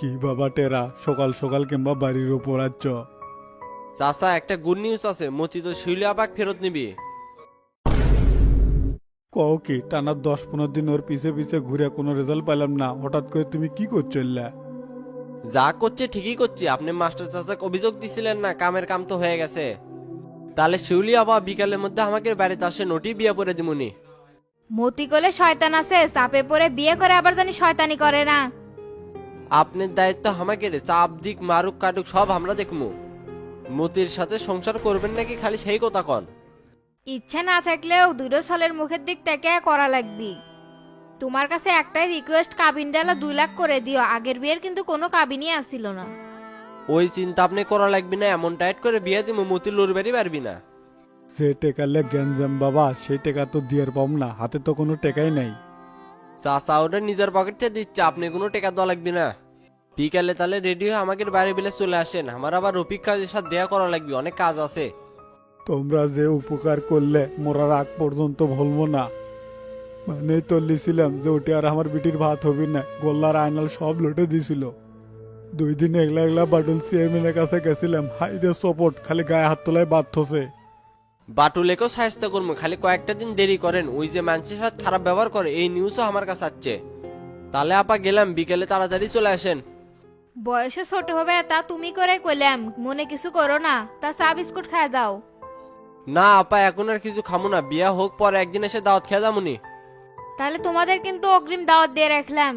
কি বাবা টেরা সকাল সকাল কিংবা বাড়ির উপর আচ্ছ? চাচা একটা গুড নিউজ আছে, মতি তো শিউলি আপাক ফেরত নিবি। কও কি টানা 10-15 দিন ওর পিছে পিছে ঘুরে কোনো রেজাল্ট পাইলাম না, হঠাৎ করে তুমি কি করছো? যা করছে ঠিকই করছে। আপনি মাস্টার চাচাকে অভিযোগ দিছিলেন না, কামের কাম তো হয়ে গেছে। তাহলে শিউলি আপা বিকালের মধ্যে আমাকে বাড়িতে আসে, নোটি বিয়ে করে দিমুনি। মতি কোলে শয়তান আছে, চাপে পড়ে বিয়ে করে আবার জানি শয়তানি করে না। আপনার দায়িত্ব আমাকে রে, চাপ দিক মারুক কাটুক সব আমরা দেখমু। মতির সাথে সংসার করবেন নাকি খালি সেই কথা কন? ইচ্ছে না থাকলেও দুটো ছেলের মুখের দিক থেকে করা লাগবি। তোমার কাছে একটাই রিকোয়েস্ট, কাবিন ডালা 2 লাখ করে দিও। আগের বিয়ের কিন্তু কোনো কাবিনই আসছিল না। ওই চিন্তা আপনি করা লাগবি না, এমন টাইট করে বিয়ে দিব মতি লুর বেরি পারবি না। যে টেকালে গ্যাঞ্জাম বাবা, সেই টেকা তো দিয়ার পাম না, হাতে তো কোনো টেকাই নাই। চাচা ওটা নিজের পকেটে দিচ্ছে, আপনি কোনো টাকা দেওয়া লাগবে না। বিকালে তাহলে রেডি হয়ে আমাকে বাড়ি বিলে চলে আসেন, আমার আবার রফিক কাজের সাথে দেয়া করা লাগবে, অনেক কাজ আছে। তোমরা যে উপকার করলে মোরার আগ পর্যন্ত ভুলবো না। মানে তো লিছিলাম যে ওটি আর আমার বিটির ভাত হবি না, গোল্লার আয়নাল সব লুটে দিছিল। 2 দিন একলা একলা বাটুল চেয়ারম্যানের কাছে গেছিলাম, হাইরে সপোর্ট, খালি গায়ে হাত তোলায় বাধ্য। বাটুলেকেও সাহায্য করবো, খালি কয়েকটা দিন দেরি করেন। ওই যে মানুষের সাথে খারাপ ব্যবহার করে এই নিউজও আমার কাছে আসছে। তাহলে আপা গেলাম, বিকেলে তাড়াতাড়ি চলে আসেন। বয়সে ছোট হবে তা তুমি করে কইলাম, মনে কিছু করো না। তা চা বিস্কুট খায় দাও। না আপা, এখন আর কিছু খামু না, বিয়া হোক পরে একদিন এসে দাওয়াত খেয়ে যামুনি। তাহলে তোমাদের কিন্তু অগ্রিম দাওয়াত দিয়ে রাখলাম।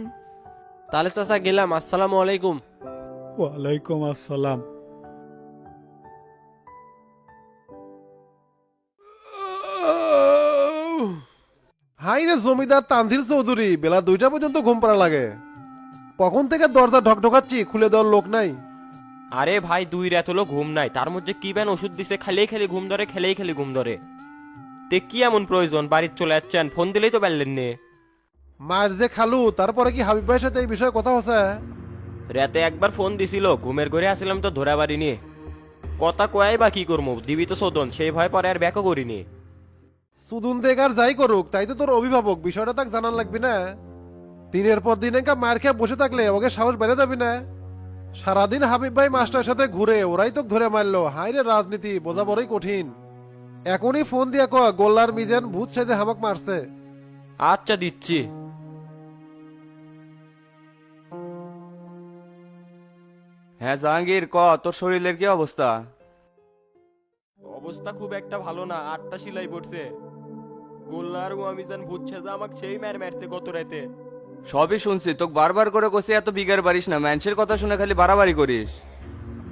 তাহলে চাচা গেলাম, আসসালামু আলাইকুম। ওয়ালাইকুম আসসালাম। হাই রে জমিদার তানজিল চৌধুরী, বেলা 2টা পর্যন্ত ঘুম পাড়া লাগে। কখন থেকে দরজা ঢকঢকাচ্ছি, খুলে দেওয়ার লোক নাই। আরে ভাই 2 রাত হলো ঘুম নাই, তার মধ্যে কি ব্যান ওষুধ দিছে, খেলেই খেলে ঘুম ধরে, খেলেই খেলে ঘুম ধরে। তে কি এমন প্রয়োজন বাড়িতে চলে যাচ্ছেন, ফোন দিলেই তো পারলেন নে। মার যে খালু, তারপরে কি হাবিব ভাইয়ের সাথে এই বিষয়ে কথা হচ্ছে? রাতে একবার ফোন দিছিল, ঘুমের ঘরে আসছিলাম তো ধরা বাড়িনি। কথা কয়াই বা কি করবো, দিবি তো শোধন, সেই ভয় পরে আর ব্যাকও করিনি। সুদুন দেখ আর যাই করুক, তাই তো তোর অভিভাবক, বিষয়টা তাকে জানান লাগবি না? দিনের পর দিন একা মার খেয়ে বসে থাকলে ওকে সাহস বেড়ে যাবি না? সারাদিন হাবিব ভাই মাস্টারের সাথে ঘুরে, ওরাই তো ধরে মারলো। হাই রে রাজনীতি, বোঝা বড়ই কঠিন। এখনই ফোন দিয়ে কয় গোল্লার মিজান ভূত সেজে হামাক মারছে। আচ্ছা দিচ্ছি। হ্যাঁ জাহাঙ্গীর, তোর শরীরের কি অবস্থা? অবস্থা খুব একটা ভালো না, 8টা সিলাই পড়ছে। গোল্লার ওয়ামিজান বুঝছে যে আমাকে সেই মারছে গত রাতে। সবই শুনছি, তোকে বারবার করে কষে এত বিগার পারিস না, মানুষের কথা শুনে খালি বাড়াবাড়ি করিস।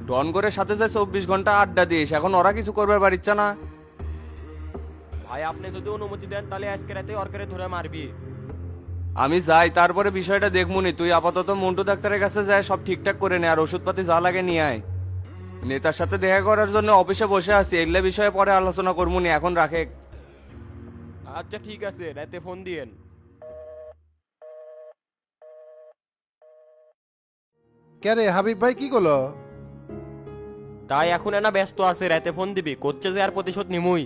ডন করে সাথে যায় 24 ঘন্টা আড্ডা দিস, এখন ওরা কিছু করবার পারিচ্ছে না। ভাই আপনি যদি অনুমতি দেন তাহলে আজকে রাতে অর্কারে ধরে মারবি। আমি যাই, তারপরে বিষয়টা দেখমুনি। তুই আপাতত মন্টু ডাক্তারের কাছে যায় সব ঠিকঠাক করে নে, আর ওষুধপাতি যা লাগে নিয়ে আয়। নেতার সাথে দেখা করার জন্য অফিসে বসে আছি, এগুলা বিষয়ে পরে আলোচনা করমুনি, এখন রাখে। আচ্ছা ঠিক আছে, রাতে ফোন দিয়েন। কে রে হাবিব ভাই, কি করলো? তাই এখন এনা ব্যস্ত আছে, রাতে ফোন দিবি, করছে যে আর প্রতিশোধ নিমুই।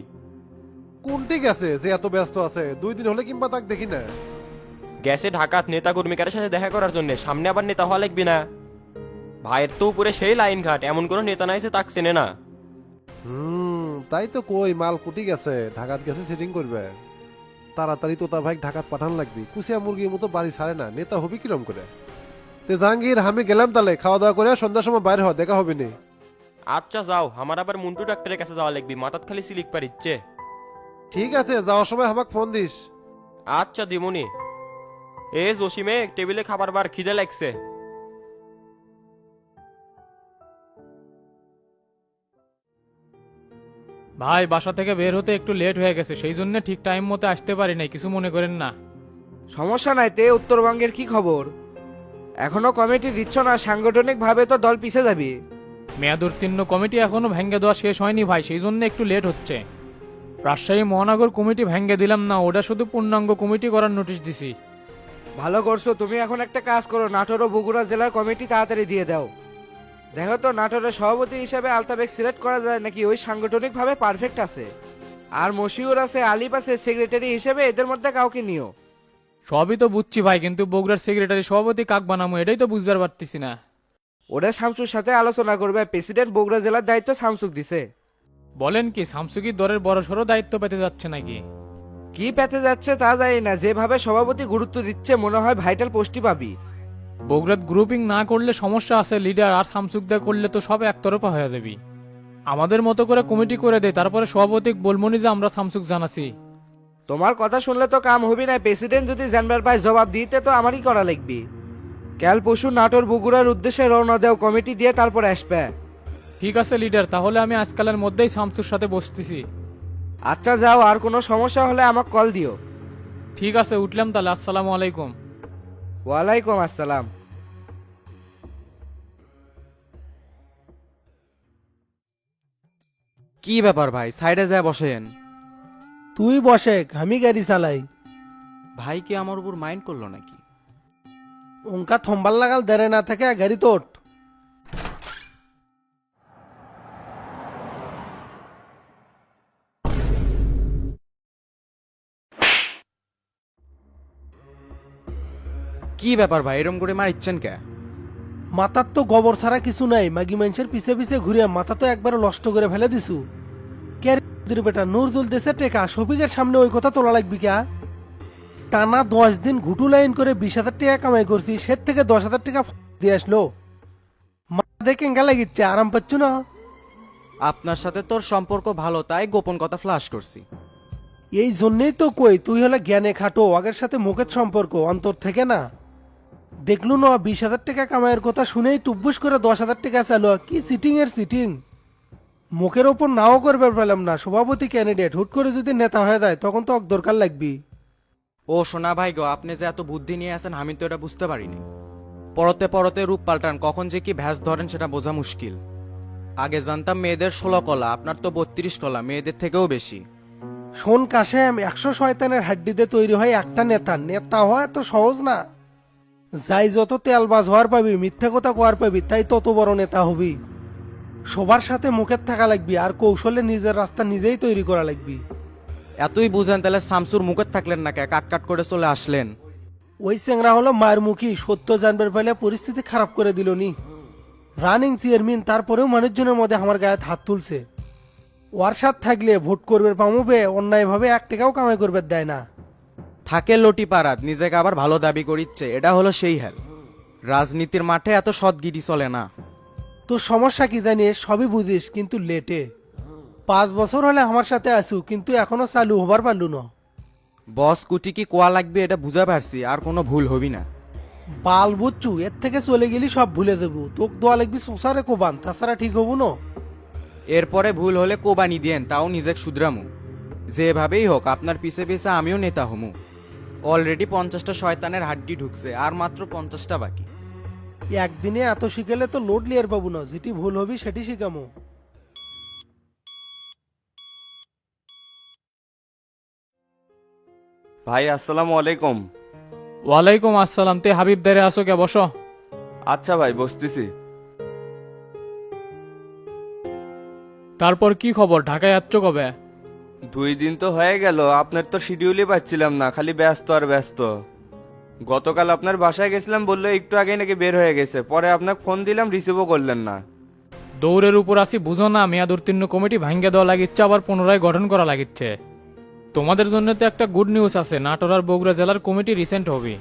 কোনটি গেছে যে এত ব্যস্ত আছে? 2 দিন হলে কিংবা তাক দেখি না। গেছে ঢাকাত নেতা কর্মীকারের সাথে দেখা করার জন্য, সামনে আবার নেতা হওয়া লাগবি না। ভাইয়ের তো উপরে সেই লাইন ঘাট, এমন কোনো নেতা নাই যে তাক চেনে না। তাই তো কই, মাল কুটি গেছে, ঢাকাত গেছে সেটিং করবে। তাড়াতাড়ি তোতা ভাই ঢাকাত পাঠান লাগবি, কুচিয়া মুরগির মতো বাড়ি ছাড়ে না, নেতা হবি কিরম করে? তে জাহাঙ্গীর, আমি গেলাম তাহলে, খাওয়া দাওয়া করে সন্ধ্যার সময় বাইরে হ, দেখা হবে নি। আচ্ছা যাও, আমার আবার মন্টু ডাক্তারের কাছে যাওয়া লাগবি, মাথাত খালি সিলিক পারিচ্ছে। ঠিক আছে, যাওয়ার সময় আমাকে ফোন দিস। আচ্ছা দিমুনি। এ জসিমে, টেবিলে খাবার বার, খিদে লাগছে। ভাই বাসা থেকে বের হতে একটু লেট হয়ে গেছে, সেই জন্য ঠিক টাইম মতো আসতে পারি নাই, কিছু মনে করেন না। সমস্যা নাই। তে উত্তরবঙ্গের কি খবর? এখনো কমিটি দিচ্ছ না? সাংগঠনিক ভাবে তো দল পিছে যাবি। মেয়াদ উত্তীর্ণ কমিটি এখনো ভেঙে দেওয়া শেষ হয়নি ভাই, সেই জন্য একটু লেট হচ্ছে। রাজশাহী মহানগর কমিটি ভেঙে দিলাম না, ওটা শুধু পূর্ণাঙ্গ কমিটি করার নোটিশ দিছি। ভালো করছো। তুমি এখন একটা কাজ করো, নাটোর ও বগুড়া জেলার কমিটি তাড়াতাড়ি দিয়ে দাও। দেখো তো নাটোরের সভাপতি হিসেবে আলতাবেগ সিলেক্ট করা যায় নাকি, ওই সাংগঠনিক ভাবে পারফেক্ট আছে। আর মশিউর আছে, আলিপ আছে, সেক্রেটারি হিসেবে এদের মধ্যে কাউকে নিও। সবই তো বুঝছি ভাই, কিন্তু বগুড়ার সেক্রেটারি সভাপতি কাক বানামো এটাই তো বুঝবার পারতেছি না। ওরা শামসুর সাথে আলোচনা করবে, প্রেসিডেন্ট বগুড়া জেলার দায়িত্ব শামসুক দিছে। বলেন কি শামসুকি দরের বড় সড়ো দায়িত্ব পেতে যাচ্ছে নাকি? কি পেতে যাচ্ছে তা জানি না, যেভাবে সভাপতি গুরুত্ব দিচ্ছে মনে হয় ভাইটাল পোস্টই পাবি। বগুড়াত গ্রুপিং না করলে সমস্যা আছে, লিডার আর শামসুক দা করলে তো সব একতরফা হয়ে যাবি। আমাদের মতো করে কমিটি করে দে, তারপরে সভাপতি বলমনি যে আমরা শামসুক জানাছি। তোমার কথা শুনলে তো কাম হবি না, প্রেসিডেন্ট যদি জানবার পায় জবাব দিতে তো আমারই করা লাগবে। কাল পরশু নাটোর বগুড়ার উদ্দেশ্যে রওনা দেও, কমিটি দিয়ে তারপর আসবে। ঠিক আছে লিডার, তাহলে আমি আজকালের মধ্যেই শামসুর সাথে বসতেছি। আচ্ছা যাও, আর কোনো সমস্যা হলে আমাকে কল দিও। ঠিক আছে, উঠলাম তাহলে। আসসালামু আলাইকুম। ওয়ালাইকুম আসসালাম। কি ব্যাপার ভাই, সাইডে যায় বসেন। তুই বসে, আমি গাড়ি চালাই। ভাই কি আমার উপর মাইন্ড করলো নাকি? ওনকা থম্বাল লাগাল দেরে না থাকে গাড়ি তোট। কি ব্যাপার ভাই, এরম করে মারিচ্ছেন কে? মাথার তো গোবর ছাড়া কিছু নাই, মাগি মানুষের পিছে পিছে ঘুরে মাথা তো একবার নষ্ট করে ফেলে দিছু। কে রে বেটা, নজরুল দেশে টেকা শফিকের সামনে ওই কথা তোলা লাগবি কে? টানা 10 দিন ঘুটু লাইন করে 20,000 টাকা কামাই করছি, সে থেকে 10,000 টাকা দিয়ে আসলো। মাথা দেখে কেঙ্গা লাগিচ্ছে, আরাম পাচ্ছ না? আপনার সাথে তোর সম্পর্ক ভালো তাই গোপন কথা ফ্লাশ করছি। এই জন্যই তো কই তুই হলে জ্ঞানে খাটো, আগের সাথে মুখের সম্পর্ক অন্তর থেকে না। দেখলু না 20,000 টাকা কামাইয়ের কথা শুনেই টুব্বুস করে 10,000 টাকা চালো, কি সিটিং এর সিটিং। মুখের ওপর নাও করবে পেলাম না, সভাপতি ক্যান্ডিডেট হুট করে যদি নেতা হয়ে যায় তখন তো দরকার লাগবি। ও সোনা ভাই গো, আপনি যে এত বুদ্ধি নিয়ে আছেন আমি তো এটা বুঝতে পারিনি। পরতে পরতে রূপ পাল্টান, কখন যে কি ভ্যাস ধরেন সেটা বোঝা মুশকিল। আগে জানতাম মেয়েদের 16 কলা, আপনার তো 32 কলা, মেয়েদের থেকেও বেশি। শোন কাশেম, 100 শয়তানের হাড্ডিতে তৈরি হয় একটা নেতা, নেতা হওয়া এত সহজ না। যাই যত তেলবাজ হওয়ার পাবি, মিথ্যা কথা কোয়ার পাবি, তাই তত বড় নেতা হবি। সবার সাথে মুখের থাকা লাগবি, আর কৌশলে নিজের রাস্তা নিজেই তৈরি করা লাগবি। এতই বুঝেন তাহলে শামসুর মুখে থাকলেন না কে, কাট কাট করে চলে আসলেন? ওই চেংরা হলো মায়ের মুখী, সত্য জানবার ফেলে পরিস্থিতি খারাপ করে দিল নি। রানিং চেয়ারম্যান, তারপরেও মানুষজনের মধ্যে আমার গায়ে হাত তুলছে। ওর সাথ থাকলে ভোট করবে পামুবে, অন্যায়ভাবে 1 টাকাও কামাই করবে দেয় না। থাকে লটি পাড়াত, নিজেকে আবার ভালো দাবি করিচ্ছে, এটা হলো সেই হাল। রাজনীতির মাঠে এত সৎগিরি চলে না। তোর সমস্যা কি জানিস, সবই বুঝিস কিন্তু লেটে। 5 বছর হলে আমার সাথে আসু, কিন্তু এখনো চালু হবার পারলু না। বস কুটি কি কোয়া লাগবে এটা বুঝা পারছি, আর কোনো ভুল হবি না। বাল বুঝছু, এর থেকে চলে গেলি সব ভুলে দেবো। তোক দোয়া লাগবি সোসারে কোবান, তাছাড়া ঠিক হবো না। এরপরে ভুল হলে কোবানি দেন, তাও নিজে শুধরামু। যেভাবেই হোক আপনার পিছে পিছে আমিও নেতা হমু। অলরেডি 50টা শয়তানের হাড্ডি ঢুকছে, আর মাত্র 50টা বাকি। একদিনে এত শিখেলে তো লোড লিয়ার পাবো না, যেটি ভুল হবি সেটি শিখামো। ভাই আসসালামু আলাইকুম। ওয়ালাইকুম আসসালাম। তে হাবিব দারে আসো কে, বসো। আচ্ছা ভাই বসতেছি। তারপর কি খবর, ঢাকায় যাচ্ছ কবে? 2 দিন তো হয়ে গেল, আপনার তো শিডিউলই পাচ্ছিলাম না, খালি ব্যস্ত আর ব্যস্ত। গতকাল আপনার বাসায় গেছিলাম, বললো একটু আগে নাকি বের হয়ে গেছে, পরে আপনাকে ফোন দিলাম, রিসিভও করলেন না। দৌড়ের উপর আসি বুঝো না, মেয়াদ উত্তীর্ণ কমিটি ভাঙ্গে দেওয়া লাগিচ্ছে, আবার পুনরায় গঠন করা লাগিচ্ছে। তোমাদের জন্য তো একটা গুড নিউজ আছে, নাটোর আর বগুড়া জেলার কমিটি রিসেন্ট হবে।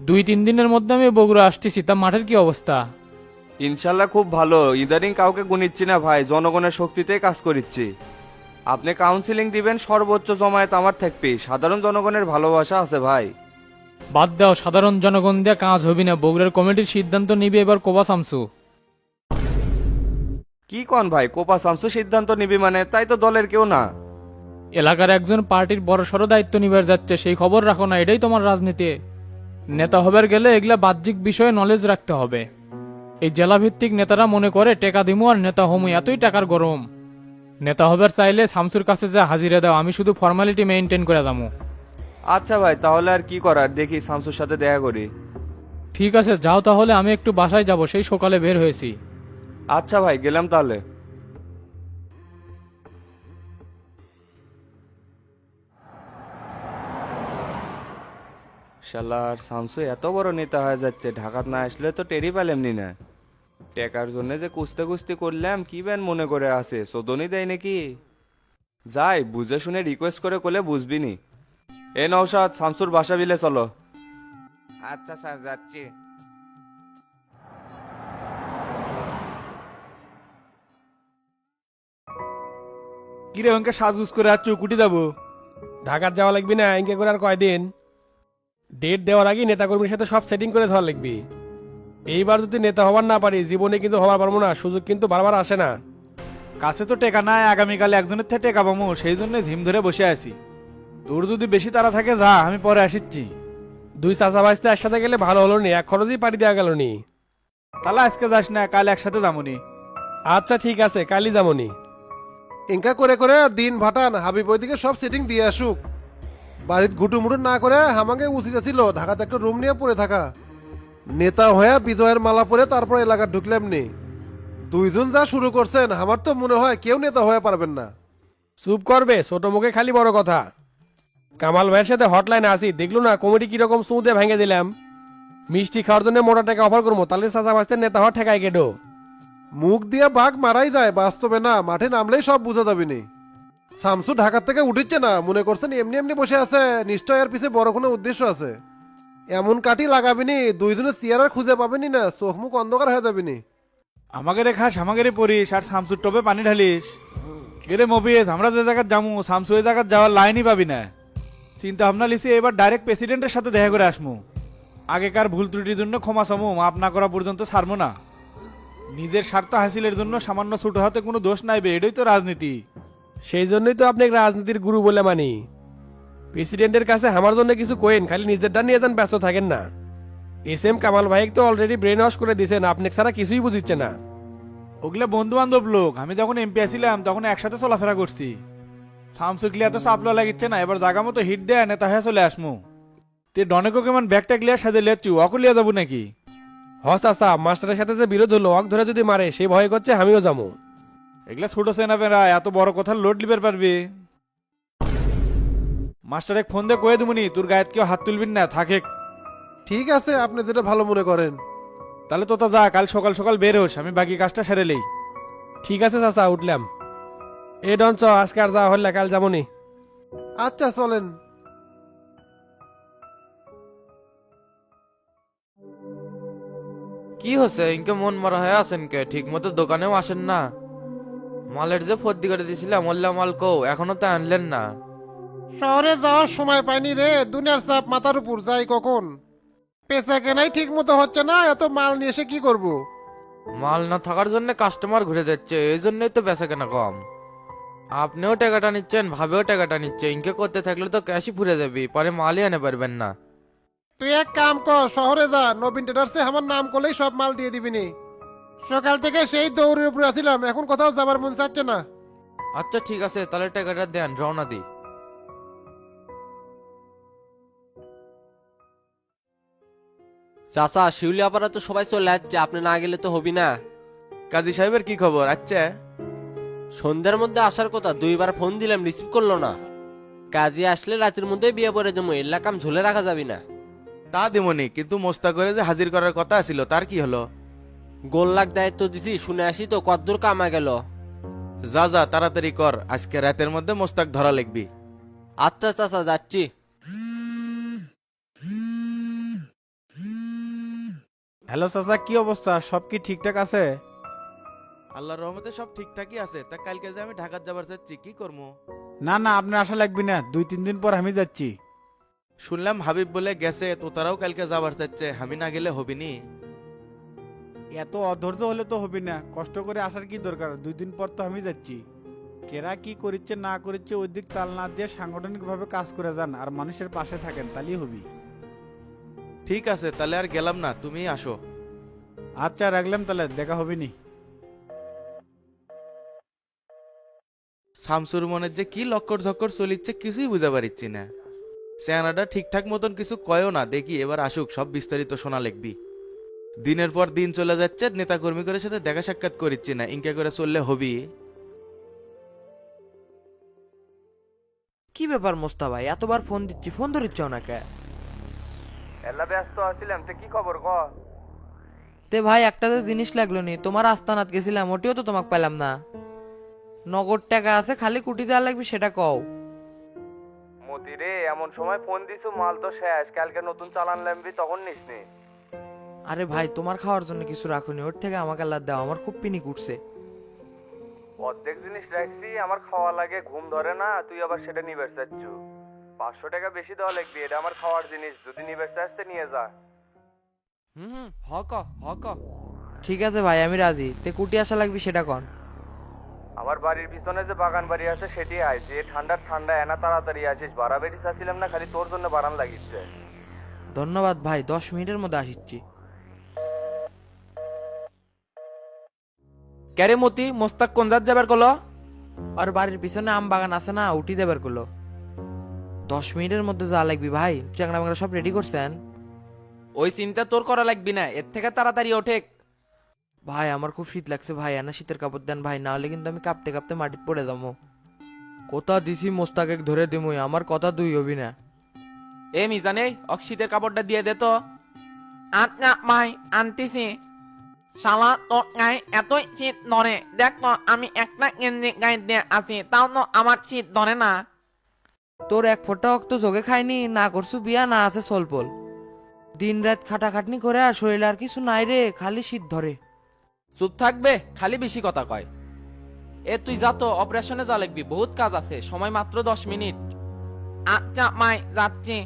2-3 দিনের মধ্যে আমি বগুড়া আসতেছি। তা মাঠের কি অবস্থা? ইনশাল্লাহ খুব ভালো। ইদানিং কাউকে গুনিচ্ছি না ভাই, জনগণের শক্তিতেই কাজ করিচ্ছি। আপনি কাউন্সিলিং দিবেন, সর্বোচ্চ জমায়েত আমার থাকবে। সাধারণ জনগণের ভালোবাসা আছে ভাই। বাদ দাও, সাধারণ জনগণ দিয়ে কাজ হবি না। বগুড়ার কমিটির সিদ্ধান্ত নিবে এবার কোবা শামসু। কি কন ভাই, কোপা শামসু সিদ্ধান্ত নিবি মানে? তাই তো দলের কেউ না। এলাকার একজন পার্টির বড় সড়ো দায়িত্ব নিবার যাচ্ছে, সেই খবর রাখো না। এটাই তোমার রাজনীতি। নেতা হবার গেলে এগুলা বাহ্যিক বিষয়ে নলেজ রাখতে হবে। এই জেলা ভিত্তিক নেতারা মনে করে টেকা দিমু আর নেতা হমু, এতই টাকার গরম। নেতা হবার চাইলে শামসুর কাছে যা হাজিরা দাও, আমি শুধু ফর্মালিটি মেনটেন করে দামু। আচ্ছা ভাই, তাহলে আর কি করার, দেখি শামসুর সাথে দেখা করি। ঠিক আছে যাও তাহলে, আমি একটু বাসায় যাব, সেই সকালে বের হয়েছি। আচ্ছা ভাই, গেলাম তাহলে। শালার শামসু এত বড় নেতা হয়ে যাচ্ছে, ঢাকাত না আসলে তো টেরি পেলামনি না। টেকার জন্য যে কুস্তে কুস্তি করলাম কি ব্যান মনে করে আছে সোদনই দেয় নাকি? যাই বুঝে শুনে রিকোয়েস্ট করে করলে বুঝবি নি। এ নওশাদ শামসুর বাসা বিলে চলো। আচ্ছা স্যার যাচ্ছি। কিরে অঙ্কে সাজুজ করে আর চৌকুটি যাবো? ঢাকার যাওয়া লাগবি না, ইনকে করে আর কয়দিন? ডেট দেওয়ার আগে নেতাকর্মীর সাথে সব সেটিং করে ধরা লাগবি। এইবার যদি নেতা হবার না পারি জীবনে কিন্তু হবার পারবো না, সুযোগ কিন্তু বারবার আসে না। কাছে তো টেকা নাই, আগামীকালে একজনের থেকে টেকা পাবো, সেই জন্য ঝিম ধরে বসে আছি। তোর যদি বেশি তাড়া থাকে যা, আমি পরে আসিচ্ছি। দুই চাচা ভাইস্তে একসাথে গেলে ভালো হলো নি, এক খরচই পাড়ি দেওয়া গেল নি। তাহলে আজকে যাস না, কাল একসাথে যামনি। আচ্ছা ঠিক আছে, কালই যামনি। ইনকা করে করে দিন ভাটান, হাবিব ওইদিকে সব সেটিং দিয়ে আসুক। বাড়িতে ঘুটুমুটু না করে আমাকে উচিত ছিল ঢাকাতে একটা রুম নিয়ে পড়ে থাকা। নেতা হয়ে বিজয়ের মালা পরে তারপর এলাকা ঢুকলাম নি। দুইজন যা শুরু করছেন আমার তো মনে হয় কেউ নেতা হয়ে পারবেন না। চুপ করবে, ছোট মুখে খালি বড় কথা। কামাল ভাইয়ের সাথে হটলাইনে আসি, দেখলো না কমিটি কিরকম সুদে ভেঙে দিলাম। মিষ্টি খাওয়ার জন্য মোটা টাকা অফার করবো, তাহলে চাচা ভাইস্তে নেতা হওয়া ঠেকাই কেটো। মুখ দিয়ে বাঘ মারাই যায়, বাস্তবে না, মাঠে নামলেই সব বুঝা যাবে নি। শামসু ঢাকার থেকে উঠিচ্ছে না, মনে করছেন এমনি এমনি বসে আছে, নিশ্চয় এর পিছে বড় কোনো উদ্দেশ্য আছে। এমন কাটি লাগাবিনি দুইজনে চেয়ার আর খুঁজে পাবেনি না, চোখ মুখ অন্ধকার হয়ে যাবিনি। আমাকে রে খাস, আমাকে রে পড়িস, আর শামসুর টপে পানি ঢালিস। কেরে মবিস, আমরা যে জায়গায় যাবো শামসু ওই জায়গায় যাওয়ার লাইনই পাবি না। চিন্তা ভাবনা লিসি এবার ডাইরেক্ট প্রেসিডেন্টের সাথে দেখা করে আসমু। আগেকার ভুল ত্রুটির জন্য ক্ষমা চামু, মাপ না করা পর্যন্ত ছাড়বো না। নিজের স্বার্থ হাসিলের জন্য সামান্য ছোট হাতে কোনো দোষ নাইবে, এটাই তো রাজনীতি। সেই জন্যই তো আপনি রাজনীতির গুরু বলে মানি। প্রেসিডেন্টের কাছে আমার জন্য কিছু কোয়েন, খালি নিজেরটা নিয়ে যান, ব্যস্ত থাকেন না। এস এম কামাল ভাই তো অলরেডি ব্রেন ওয়াশ করে দিয়েছেন, আপনি ছাড়া কিছুই বুঝিচ্ছে না। ওগুলা বন্ধু বান্ধব লোক, আমি যখন এমপি আসছিলাম তখন একসাথে চলাফেরা করছি। শামসু ক্লিয়ার তো চাপলা লাগিচ্ছে না, এবার জাগা মতো হিট দেয় নেতা হয়ে চলে আসমু। তে ডনেকো কেমন ব্যাগটা ক্লিয়ার সাজে লেচ্ছু, অকুলিয়া যাবো নাকি? হস আচ্ছা, মাস্টারের সাথে যে বিরোধ হলো, অক ধরে যদি মারে সেই ভয় করছে আমিও যাবো। এগুলা ছোট সেনাপেরা এত বড় কথা লোড লিবার পারবি? মাস্টার এক ফোন দিয়ে কয়ে দেবনি তোর গায়ে কেউ হাত তুলবিন না, থাকে। ঠিক আছে, আপনি যেটা ভালো মনে করেন। তাহলে তো যা, কাল সকাল সকাল বের হোস, আমি বাকি কাজটা সেরে লই। ঠিক আছে চাচা, উঠলাম। এ ডন আজকে আর যাওয়া হলে কাল যাবনি। আচ্ছা চলেন। কি হচ্ছে ইনকে মন মারা হয়ে আছেন কে? ঠিক মতো দোকানেও আসেন না। মালের যে ফর্দি করে দিছিলাম মোল্লা মাল কো এখনো তো আনলেন না। শহরে যাওয়ার সময় পাইনি রে, দুনিয়ার চাপ মাথার উপর, যাই কখন। পেশা কেনাই ঠিক মতো হচ্ছে না, এত মাল নিয়ে এসে কি করব? মাল না থাকার জন্য কাস্টমার ঘুরে যাচ্ছে, এই জন্যই তো বেচা কেনা কম। আপনিও টাকাটা নিচ্ছেন, ভাবেও টাকাটা নিচ্ছে, ইনকে করতে থাকলে তো ক্যাশই ফুরে যাবি, পরে মালই আনে পারবেন না। তুই এক কাম কর, শহরে যা, নবীন ট্রেডার্সে আমার নাম করলেই সব মাল দিয়ে দিবিনি। সকাল থেকে সেই দৌড়ের উপরে আসিলাম, এখন কোথাও যাবার মন চাচ্ছে না। আচ্ছা ঠিক আছে, তাহলে টাকাটা দেন, রওনা দি। চাচা শিউলি আপারা তো সবাই চলে যাচ্ছে, আপনি না গেলে তো হবি না। কাজী সাহেবের কি খবর? আচ্ছা সন্ধ্যার মধ্যে আসার কথা, দুইবার ফোন দিলাম, রিসিভ করলো না। কাজে আসলে রাতের মধ্যে বিয়ে পড়ে যাবো, এল্লা কাম ঝুলে রাখা যাবি না। তা দিমনি, কিন্তু মোস্তা করে যে হাজির করার কথা ছিল তার কি হলো? গোল্লাক দায়িত্ব দিছি, শুনে আসি তো কদ্দূর কামা গেল। যা যা তাড়াতাড়ি কর, আজকে রাতের মধ্যে মোস্তাক ধরা লিখবি। আচ্ছা চাচা যাচ্ছি। হ্যালো চাচা, কি অবস্থা? সব কি ঠিকঠাক আছে? আল্লাহর রহমতে সব ঠিকঠাকই আছে। তা কালকে যে আমি ঢাকা যাবার চাচ্ছি, কি করবো? না না, আপনার আশা লাগবে না, 2-3 দিন পর আমি যাচ্ছি। শুনলাম হাবিব বলে গেছে, তো তারাও কালকে যাবার চাচ্ছে, আমি না গেলে হবিনি। এত অধৈর্য হলে তো হবি না, কষ্ট করে আসার কি দরকার? 2 দিন পর তো আমি যাচ্ছি। কেরা কি করিচ্ছে না করিচ্ছে ওই দিক তাল না দিয়ে সাংগঠনিকভাবে কাজ করে যান, আর মানুষের পাশে থাকেন, তাহলেই হবি। ঠিক আছে, তাহলে আর গেলাম না, তুমি আসো। আচ্ছা রাখলাম, তাহলে দেখা হবিনি। শামসুর মনের যে কি লক্কর ঝক্কর চলিচ্ছে কিছুই বুঝতে পারিচ্ছি না। চেহারাটা ঠিকঠাক মতন কিছু কয়ও না, দেখি এবার আসুক, সব বিস্তারিত শোনা লিখবি। দিনের পর দিন চলে যাচ্ছে, নেতা কর্মীদের সাথে দেখা সাক্ষাৎ করিচ্ছি না, ইনকা করে চললে হবি। কি ব্যাপার মোস্তা ভাই, এতবার ফোন দিচ্ছি, ফোন ধরিচ্ছ না কে? এলা ব্যস্ত আছিলাম, তে কি খবর ক? তে তে ভাই একটা যে জিনিস লাগলো নি, তোমার আস্তানাত গেছিলাম ওটিও তো তোমাকে পেলাম না। নগদ টাকা আছে, খালি কুটি দেওয়া লাগবে সেটা কও। মতিরে এমন সময় ফোন দিছু মাল তো শেষ, কালকে নতুন চালান লাগবি তখন নিসনি। আরে ভাই তোমার খাওয়ার জন্য কিছু রাখুনি, ওর থেকে আমাকে আল্লাহ দাও, আমার খুব পিনি উঠছে। অর্ধেক জিনিস রাখছি, আমার খাওয়া লাগে, ঘুম ধরে না, তুই আবার সেটা নিবে চাচ্ছ। 500 টাকা বেশি দেওয়া লাগবে, এটা আমার খাওয়ার জিনিস, যদি নিবে চাচ্ছে নিয়ে যা। হক হক ঠিক আছে ভাই, আমি রাজি। তে কুটি আসা লাগবে সেটা কন। আমার বাড়ির পিছনে যে বাগান বাড়ি আছে সেটি আয়, যে ঠান্ডা এনা তাড়াতাড়ি আসিস, বাড়াবাড়ি চাচ্ছিলাম না, খালি তোর জন্য বাড়ান লাগিচ্ছে। ধন্যবাদ ভাই, 10 মিনিটের মধ্যে আসিচ্ছি। ক্যারে মতি মোস্তাক কোন জাত যাবার কলো? আর বাড়ির পিছনে আম বাগান আছে না, উঠি দেবার গুলো। 10 মিনিটের মধ্যে যা লাগবে ভাই। চ্যাংড়া বাংলা সব রেডি করছেন? ওই চিন্তা তোর করা লাগবি না, এর থেকে তাড়াতাড়ি ওঠে। ভাই আমার খুব শীত লাগছে ভাই, এনা শীতের কাপড় দেন ভাই, না হলে কিন্তু আমি কাঁপতে কাঁপতে মাটিতে পড়ে যাবো। কথা দিছি মোস্তাকে ধরে দিমই, আমার কথা দুই হবি না। এ মিজানে অক্সিদের কাপড়টা দিয়ে দে তো। আচ্ছা ভাই আনতেছি। শালা তোর গায়ে এতই শীত ধরে, দেখ তো আমি একটা গেঞ্জি গায়ে দিয়ে আছি, তাও তো আমার শীত ধরে না। তোর এক ফোঁটা রক্ত যোগে খাইনি, না করছু বিয়া, না আছে সলপল। দিন রাত খাটাখাটনি করে আর শরীরে আর কিছু নাই রে, খালি শীত ধরে। চুপ থাকবে, খালি বেশি কথা কয়। এ তুই যা তো, অপারেশনে যা লাগবি, বহুত কাজ আছে, সময় মাত্র 10 মিনিট। আচ্ছা মাই যাচ্ছি।